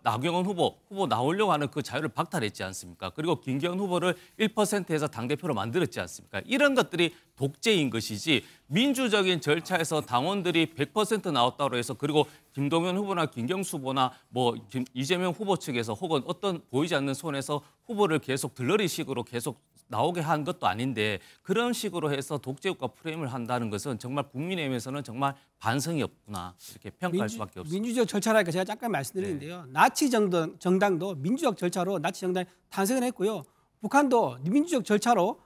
나경원 후보 나오려고 하는 그 자유를 박탈했지 않습니까? 그리고 김기현 후보를 1%에서 당대표로 만들었지 않습니까? 이런 것들이 독재인 것이지 민주적인 절차에서 당원들이 100% 나왔다고 해서 그리고 김동연 후보나 김경수 후보나 뭐 이재명 후보 측에서 혹은 어떤 보이지 않는 손에서 후보를 계속 들러리식으로 계속 나오게 한 것도 아닌데 그런 식으로 해서 독재국가 프레임을 한다는 것은 정말 국민의힘에서는 정말 반성이 없구나 이렇게 평가할 수밖에 없습니다. 민주적 절차라니까 제가 잠깐 말씀드리는데요. 나치 정당도 민주적 절차로 나치 정당이 탄생을 했고요. 북한도 민주적 절차로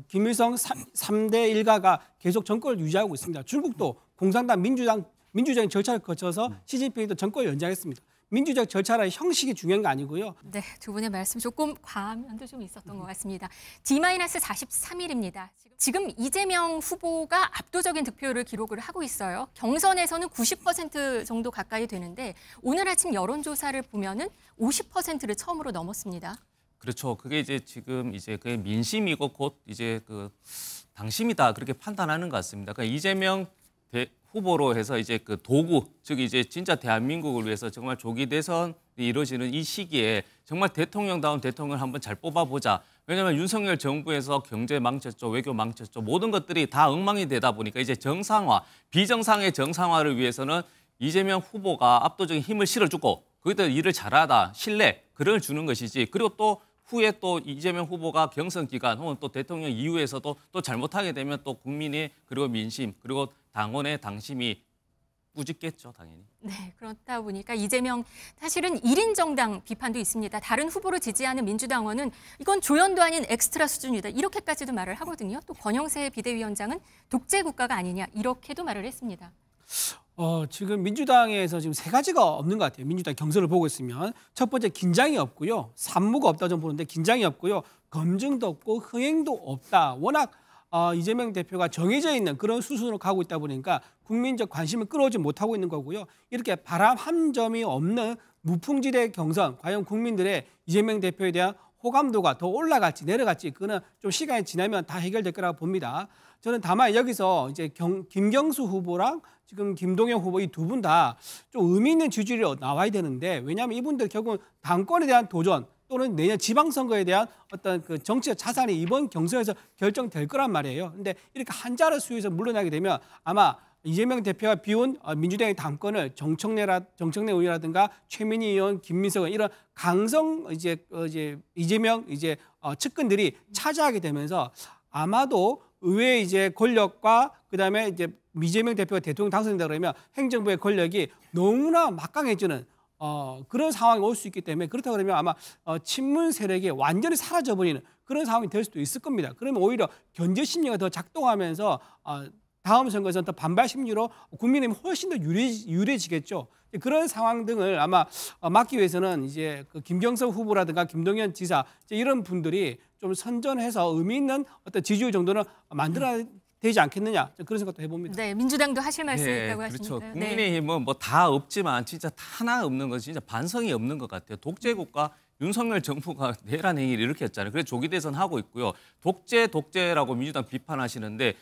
김일성 3대 일가가 계속 정권을 유지하고 있습니다. 중국도 공산당 민주적인 절차를 거쳐서 시진핑도 정권을 연장했습니다. 민주적 절차라는 형식이 중요한 거 아니고요. 네, 두 분의 말씀 조금 과한 면도 좀 있었던 것 같습니다. D-43일입니다. 지금 이재명 후보가 압도적인 득표율을 기록을 하고 있어요. 경선에서는 90% 정도 가까이 되는데 오늘 아침 여론조사를 보면은 50%를 처음으로 넘었습니다. 그렇죠. 그게 이제 지금 이제 그 민심이고 곧 이제 그 당심이다 그렇게 판단하는 것 같습니다. 그러니까 이재명 후보로 해서 이제 그 도구, 즉 이제 진짜 대한민국을 위해서 정말 조기 대선이 이루어지는 이 시기에 정말 대통령다운 대통령을 한번 잘 뽑아보자. 왜냐하면 윤석열 정부에서 경제 망쳤죠, 외교 망쳤죠. 모든 것들이 다 엉망이 되다 보니까 이제 정상화, 비정상의 정상화를 위해서는 이재명 후보가 압도적인 힘을 실어주고 거기다 일을 잘하다, 신뢰, 그걸 주는 것이지. 그리고 또 후에 또 이재명 후보가 경선 기간 혹은 또 대통령 이후에서도 또 잘못하게 되면 또 국민의 그리고 민심 그리고 당원의 당심이 꾸짖겠죠, 당연히. 네, 그렇다 보니까 이재명 사실은 1인 정당 비판도 있습니다. 다른 후보를 지지하는 민주당원은 이건 조연도 아닌 엑스트라 수준이다. 이렇게까지도 말을 하거든요. 또 권영세 비대위원장은 독재 국가가 아니냐 이렇게도 말을 했습니다. 지금 민주당에서 지금 세 가지가 없는 것 같아요. 민주당 경선을 보고 있으면 첫 번째 긴장이 없고요. 산무가 없다 좀 보는데 긴장이 없고요. 검증도 없고 흥행도 없다. 워낙 이재명 대표가 정해져 있는 그런 수순으로 가고 있다 보니까 국민적 관심을 끌어오지 못하고 있는 거고요. 이렇게 바람 한 점이 없는 무풍지대 경선, 과연 국민들의 이재명 대표에 대한 호감도가 더 올라갈지 내려갈지 그거는 좀 시간이 지나면 다 해결될 거라고 봅니다. 저는 다만 여기서 이제 김경수 후보랑 지금 김동연 후보 이 두 분 다 좀 의미 있는 지지율이 나와야 되는데 왜냐하면 이분들 결국은 당권에 대한 도전 또는 내년 지방선거에 대한 어떤 그 정치적 자산이 이번 경선에서 결정될 거란 말이에요. 근데 이렇게 한자를 수에서 물러나게 되면 아마 이재명 대표가 비운 민주당의 당권을 정청래 의원이라든가 최민희 의원, 김민석 의원 이런 강성 이재명 측근들이 차지하게 되면서 아마도 의회 이제 권력과 그다음에 이제 이재명 대표가 대통령 당선된다 그러면 행정부의 권력이 너무나 막강해지는 그런 상황이 올 수 있기 때문에 그렇다 그러면 아마 친문 세력이 완전히 사라져버리는 그런 상황이 될 수도 있을 겁니다. 그러면 오히려 견제 심리가 더 작동하면서 다음 선거에서는 더 반발 심리로 국민의힘이 훨씬 더 유리해지겠죠. 그런 상황 등을 아마 막기 위해서는 이제 그 김경석 후보라든가 김동연 지사 이런 분들이 좀 선전해서 의미 있는 어떤 지지율 정도는 만들어야 되지 않겠느냐 그런 생각도 해봅니다. 네, 민주당도 하실 말씀이 있다고 그렇죠. 하시니까요. 국민의힘은 뭐 다 없지만 진짜 하나 없는 건 진짜 반성이 없는 것 같아요. 독재국가 윤석열 정부가 내란 행위를 이렇게 했잖아요. 그래서 조기 대선 하고 있고요. 독재라고 민주당 비판하시는데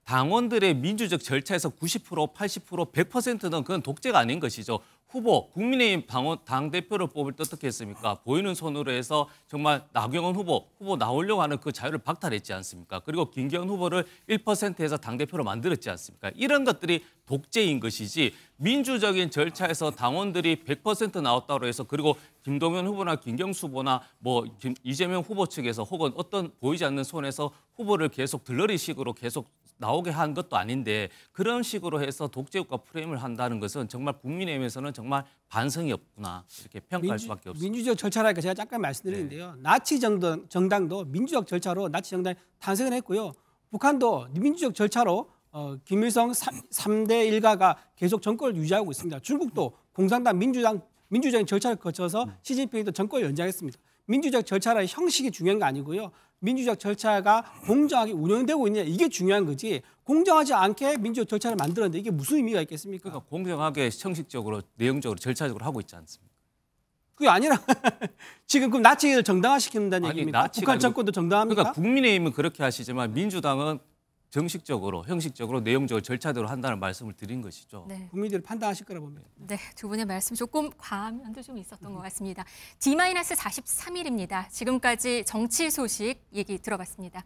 당원들의 민주적 절차에서 90%, 80%, 100%는 그건 독재가 아닌 것이죠. 후보, 국민의힘 당대표를 뽑을 때 어떻게 했습니까? 보이는 손으로 해서 정말 나경원 후보 나오려고 하는 그 자유를 박탈했지 않습니까? 그리고 김기현 후보를 1%에서 당대표로 만들었지 않습니까? 이런 것들이 독재인 것이지 민주적인 절차에서 당원들이 100% 나왔다고 해서 그리고 김동연 후보나 김경수 후보나 뭐 이재명 후보 측에서 혹은 어떤 보이지 않는 손에서 후보를 계속 들러리식으로 계속 나오게 한 것도 아닌데 그런 식으로 해서 독재국가 프레임을 한다는 것은 정말 국민의힘에서는 정말 반성이 없구나 이렇게 평가할 수밖에 없습니다. 민주적 절차라니까 제가 잠깐 말씀드리는데요. 나치 정당도 민주적 절차로 나치 정당이 탄생을 했고요. 북한도 민주적 절차로 김일성 3대 일가가 계속 정권을 유지하고 있습니다. 중국도 공산당 민주적인 절차를 거쳐서 시진핑도 정권을 연장했습니다. 민주적 절차라는 형식이 중요한 거 아니고요. 민주적 절차가 공정하게 운영되고 있느냐 이게 중요한 거지 공정하지 않게 민주적 절차를 만들었는데 이게 무슨 의미가 있겠습니까? 그러니까 공정하게 형식적으로 내용적으로 절차적으로 하고 있지 않습니까? 그게 아니라 지금 그럼 나치를 정당화시킨다는 얘기입니까? 북한 정권도 정당합니까? 그러니까 국민의힘은 그렇게 하시지만 민주당은 정식적으로, 형식적으로, 내용적으로 절차대로 한다는 말씀을 드린 것이죠. 네. 국민들이 판단하실 거라 봅니다. 네, 두 분의 말씀 조금 과한 면도 좀 있었던 것 같습니다. D-43일입니다. 지금까지 정치 소식 얘기 들어봤습니다.